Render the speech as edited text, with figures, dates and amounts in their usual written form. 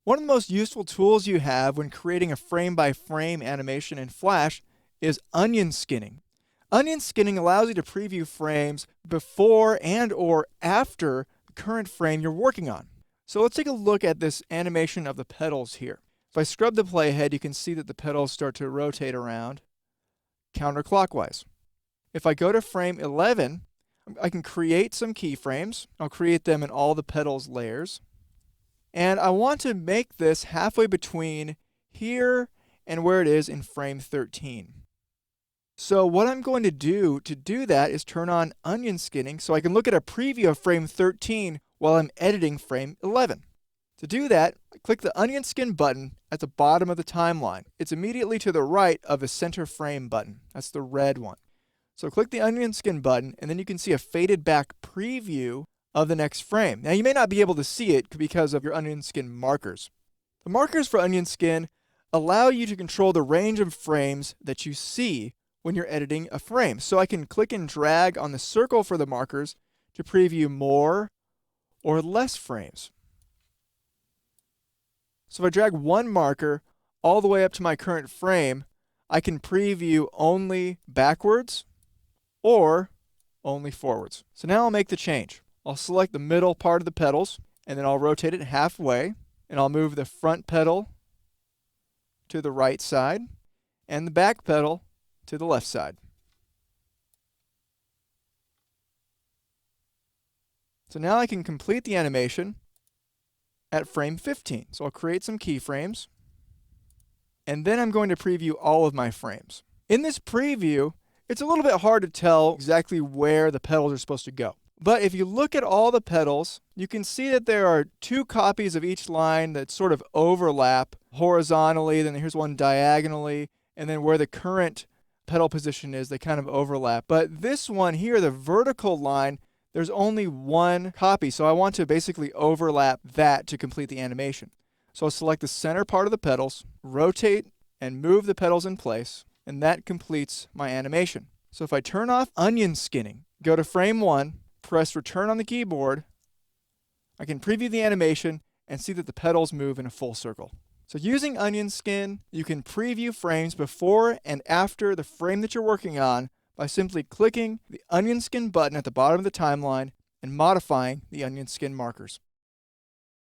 One of the most useful tools you have when creating a frame-by-frame animation in Flash is onion skinning. Onion skinning allows you to preview frames before and or after the current frame you're working on. So let's take a look at this animation of the petals here. If I scrub the playhead, you can see that the petals start to rotate around counterclockwise. If I go to frame 11, I can create some keyframes. I'll create them in all the petals layers. And I want to make this halfway between here and where it is in frame 13. So what I'm going to do that is turn on onion skinning so I can look at a preview of frame 13 while I'm editing frame 11. To do that, click the onion skin button at the bottom of the timeline. It's immediately to the right of the center frame button. That's the red one. So click the onion skin button and then you can see a faded back preview of the next frame. Now you may not be able to see it because of your onion skin markers. The markers for onion skin allow you to control the range of frames that you see when you're editing a frame. So I can click and drag on the circle for the markers to preview more or less frames. So if I drag one marker all the way up to my current frame, I can preview only backwards or only forwards. So now I'll make the change. I'll select the middle part of the petals and then I'll rotate it halfway and I'll move the front petal to the right side and the back petal to the left side. So now I can complete the animation at frame 15. So I'll create some keyframes and then I'm going to preview all of my frames. In this preview, it's a little bit hard to tell exactly where the petals are supposed to go. But if you look at all the petals, you can see that there are two copies of each line that sort of overlap horizontally, then here's one diagonally, and then where the current petal position is, they kind of overlap. But this one here, the vertical line, there's only one copy, so I want to basically overlap that to complete the animation. So I'll select the center part of the petals, rotate and move the petals in place, and that completes my animation. So if I turn off onion skinning, go to frame 1, press return on the keyboard, I can preview the animation and see that the petals move in a full circle. So using onion skin, you can preview frames before and after the frame that you're working on by simply clicking the onion skin button at the bottom of the timeline and modifying the onion skin markers.